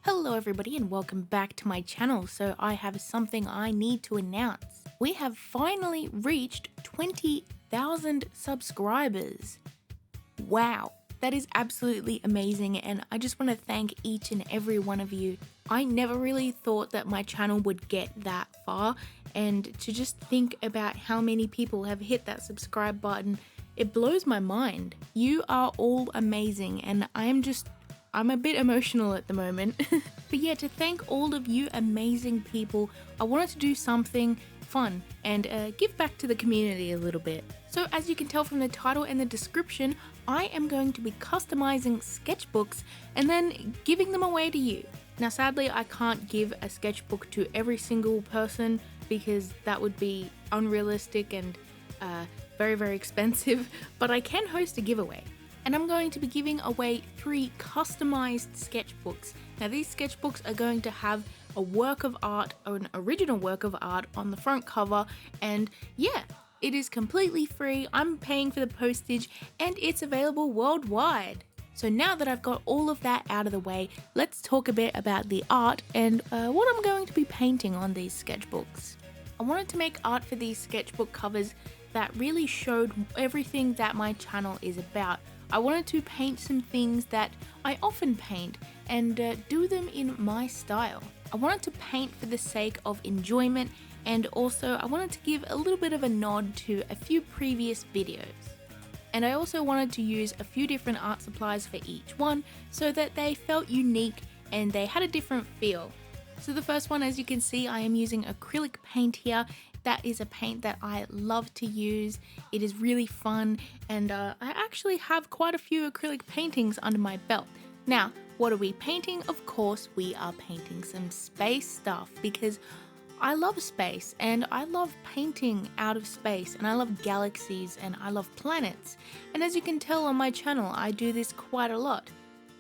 Hello everybody and welcome back to my channel. So I have something I need to announce. We have finally reached 20,000 subscribers. Wow, that is absolutely amazing and I just want to thank each and every one of you. I never really thought that my channel would get that far, and to just think about how many people have hit that subscribe button, it blows my mind. You are all amazing and I'm a bit emotional at the moment. But yeah, to thank all of you amazing people, I wanted to do something fun and give back to the community a little bit. So as you can tell from the title and the description, I am going to be customizing sketchbooks and then giving them away to you. Now sadly, I can't give a sketchbook to every single person because that would be unrealistic and very, very expensive, but I can host a giveaway. And I'm going to be giving away 3 customized sketchbooks. Now these sketchbooks are going to have a work of art, or an original work of art on the front cover, and yeah, it is completely free. I'm paying for the postage and it's available worldwide. So now that I've got all of that out of the way, let's talk a bit about the art and what I'm going to be painting on these sketchbooks. I wanted to make art for these sketchbook covers that really showed everything that my channel is about. I wanted to paint some things that I often paint and do them in my style. I wanted to paint for the sake of enjoyment, and also I wanted to give a little bit of a nod to a few previous videos. And I also wanted to use a few different art supplies for each one so that they felt unique and they had a different feel. So the first one, as you can see, I am using acrylic paint here. That is a paint that I love to use. It is really fun, and I actually have quite a few acrylic paintings under my belt. Now, what are we painting? Of course, we are painting some space stuff because I love space and I love painting out of space, and I love galaxies and I love planets. And as you can tell on my channel, I do this quite a lot.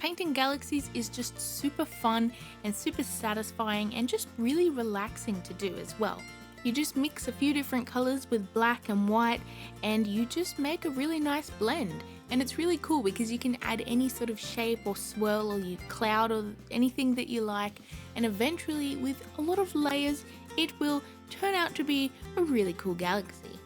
Painting galaxies is just super fun and super satisfying and just really relaxing to do as well. You just mix a few different colors with black and white and you just make a really nice blend. And it's really cool because you can add any sort of shape or swirl or cloud or anything that you like, and eventually with a lot of layers it will turn out to be a really cool galaxy.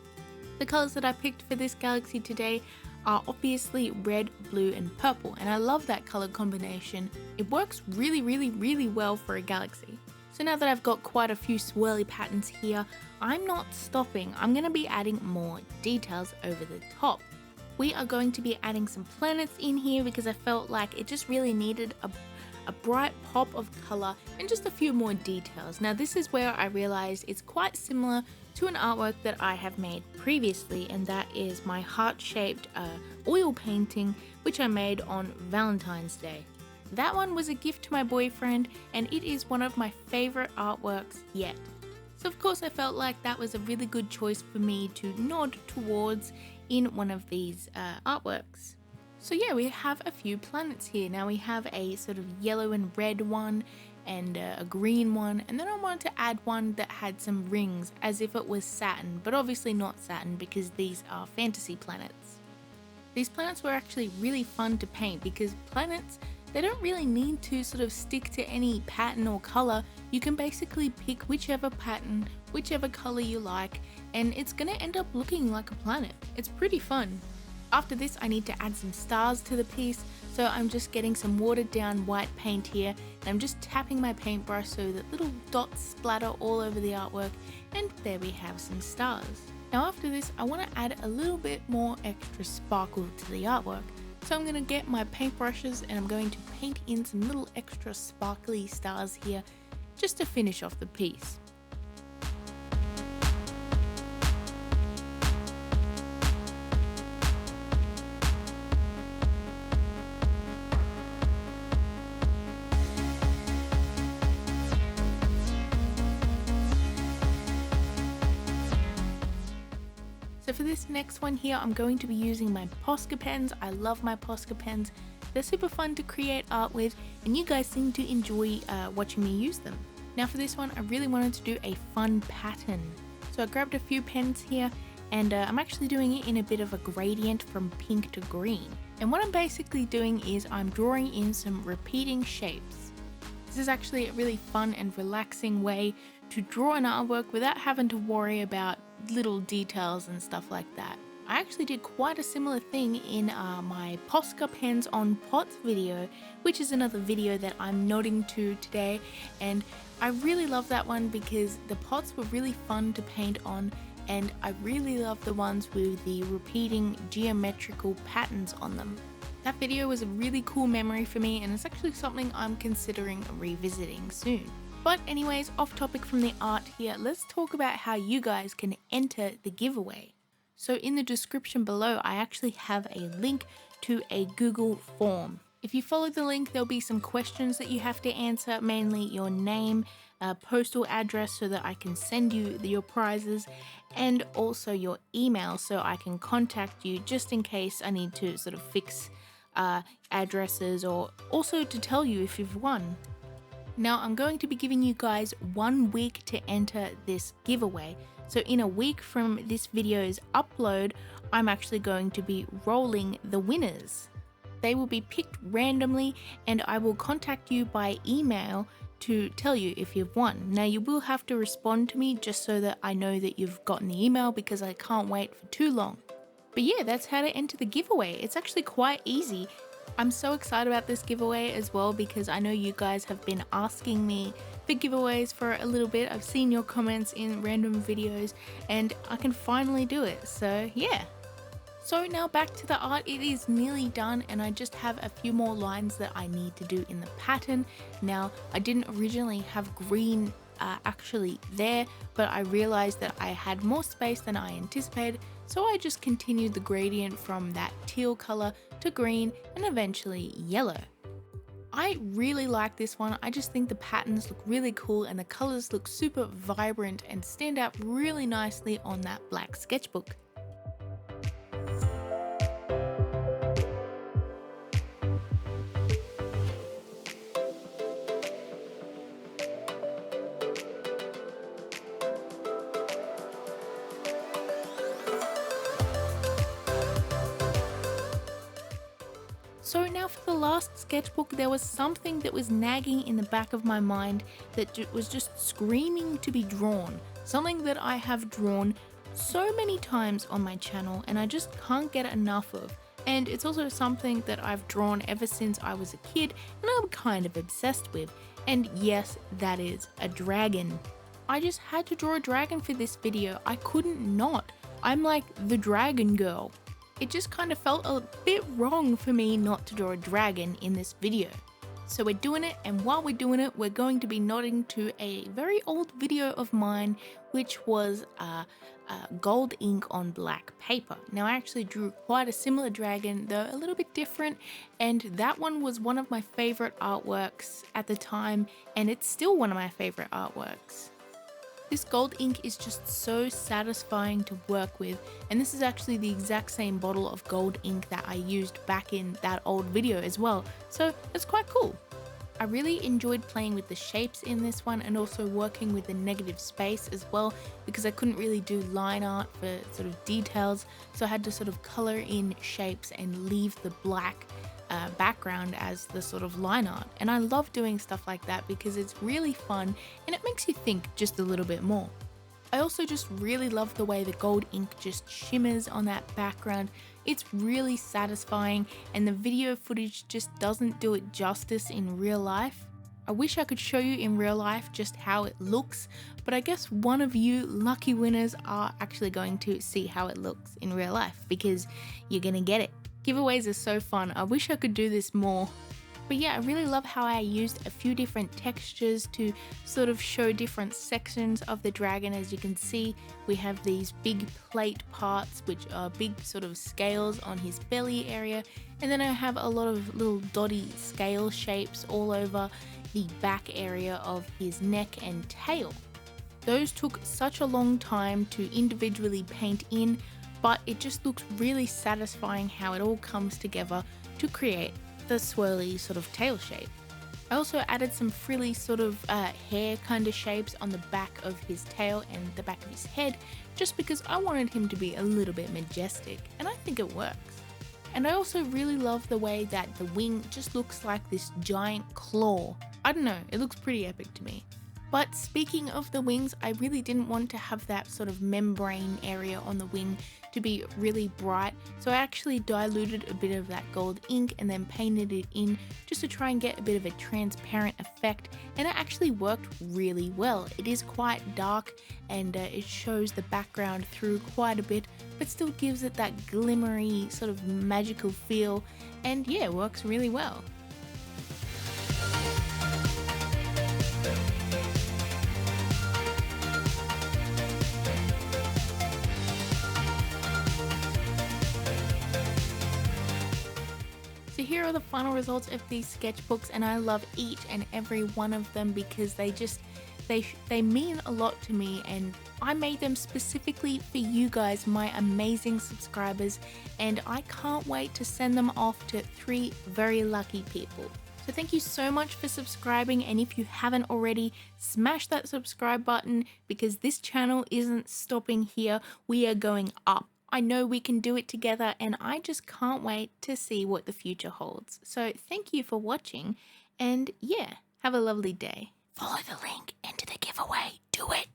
The colors that I picked for this galaxy today are obviously red, blue and purple, and I love that color combination. It works really well for a galaxy. So now that I've got quite a few swirly patterns here, I'm not stopping. I'm going to be adding more details over the top. We are going to be adding some planets in here because I felt like it just really needed a bright pop of color and just a few more details. Now this is where I realized it's quite similar to an artwork that I have made previously, and that is my heart-shaped oil painting which I made on Valentine's Day. That one was a gift to my boyfriend and it is one of my favorite artworks yet. So of course I felt like that was a really good choice for me to nod towards in one of these artworks. So yeah, we have a few planets here. Now we have a sort of yellow and red one and a green one, and then I wanted to add one that had some rings as if it was Saturn, but obviously not Saturn because these are fantasy planets. These planets were actually really fun to paint because planets, they don't really need to sort of stick to any pattern or color. You can basically pick whichever pattern, whichever color you like, and it's gonna end up looking like a planet. It's pretty fun. After this, I need to add some stars to the piece, so I'm just getting some watered down white paint here, and I'm just tapping my paintbrush so that little dots splatter all over the artwork, and there we have some stars. Now after this, I want to add a little bit more extra sparkle to the artwork. So I'm going to get my paintbrushes and I'm going to paint in some little extra sparkly stars here just to finish off the piece. So for this next one here, I'm going to be using my Posca pens. I love my Posca pens. They're super fun to create art with, and you guys seem to enjoy watching me use them. Now for this one, I really wanted to do a fun pattern. So I grabbed a few pens here, and I'm actually doing it in a bit of a gradient from pink to green. And what I'm basically doing is I'm drawing in some repeating shapes. This is actually a really fun and relaxing way to draw an artwork without having to worry about little details and stuff like that. I actually did quite a similar thing in my Posca pens on pots video, which is another video that I'm nodding to today, and I really love that one because the pots were really fun to paint on, and I really love the ones with the repeating geometrical patterns on them. That video was a really cool memory for me, and it's actually something I'm considering revisiting soon. But anyways, off topic from the art here, let's talk about how you guys can enter the giveaway. So in the description below, I actually have a link to a Google form. If you follow the link, there'll be some questions that you have to answer, mainly your name, postal address so that I can send you your prizes, and also your email so I can contact you just in case I need to sort of fix addresses, or also to tell you if you've won. Now I'm going to be giving you guys 1 week to enter this giveaway. So in a week from this video's upload, I'm actually going to be rolling the winners. They will be picked randomly, and I will contact you by email to tell you if you've won. Now you will have to respond to me just so that I know that you've gotten the email, because I can't wait for too long. But yeah, that's how to enter the giveaway. It's actually quite easy. I'm so excited about this giveaway as well because I know you guys have been asking me for giveaways for a little bit. I've seen your comments in random videos and I can finally do it. So yeah. So now back to the art. It is nearly done and I just have a few more lines that I need to do in the pattern. Now I didn't originally have green actually there, but I realized that I had more space than I anticipated, so I just continued the gradient from that teal color to green and eventually yellow. I really like this one. I just think the patterns look really cool and the colors look super vibrant and stand out really nicely on that black sketchbook. So now for the last sketchbook, there was something that was nagging in the back of my mind that was just screaming to be drawn. Something that I have drawn so many times on my channel and I just can't get enough of. And it's also something that I've drawn ever since I was a kid and I'm kind of obsessed with. And yes, that is a dragon. I just had to draw a dragon for this video. I couldn't not. I'm like the dragon girl. It just kind of felt a bit wrong for me not to draw a dragon in this video. So we're doing it, and while we're doing it, we're going to be nodding to a very old video of mine, which was gold ink on black paper. Now I actually drew quite a similar dragon, though a little bit different, and that one was one of my favorite artworks at the time, and it's still one of my favorite artworks. This gold ink is just so satisfying to work with, and this is actually the exact same bottle of gold ink that I used back in that old video as well, so it's quite cool. I really enjoyed playing with the shapes in this one and also working with the negative space as well, because I couldn't really do line art for sort of details, so I had to sort of color in shapes and leave the black background as the sort of line art. And I love doing stuff like that because it's really fun and it makes you think just a little bit more. I also just really love the way the gold ink just shimmers on that background. It's really satisfying and the video footage just doesn't do it justice in real life. I wish I could show you in real life just how it looks, but I guess one of you lucky winners are actually going to see how it looks in real life because you're gonna get it. Giveaways are so fun. I wish I could do this more. But yeah, I really love how I used a few different textures to sort of show different sections of the dragon. As you can see, we have these big plate parts, which are big sort of scales on his belly area. And then I have a lot of little dotty scale shapes all over the back area of his neck and tail. Those took such a long time to individually paint in, but it just looks really satisfying how it all comes together to create the swirly sort of tail shape. I also added some frilly sort of hair kind of shapes on the back of his tail and the back of his head, just because I wanted him to be a little bit majestic, and I think it works. And I also really love the way that the wing just looks like this giant claw. I don't know, it looks pretty epic to me. But speaking of the wings, I really didn't want to have that sort of membrane area on the wing to be really bright, so I actually diluted a bit of that gold ink and then painted it in just to try and get a bit of a transparent effect, and it actually worked really well. It is quite dark and it shows the background through quite a bit, but still gives it that glimmery sort of magical feel, and yeah, it works really well. So here are the final results of these sketchbooks, and I love each and every one of them because they mean a lot to me, and I made them specifically for you guys, my amazing subscribers, and I can't wait to send them off to 3 very lucky people. So thank you so much for subscribing, and if you haven't already, smash that subscribe button because this channel isn't stopping here. We are going up. I know we can do it together, and I just can't wait to see what the future holds. So thank you for watching, and yeah, have a lovely day. Follow the link into the giveaway. Do it.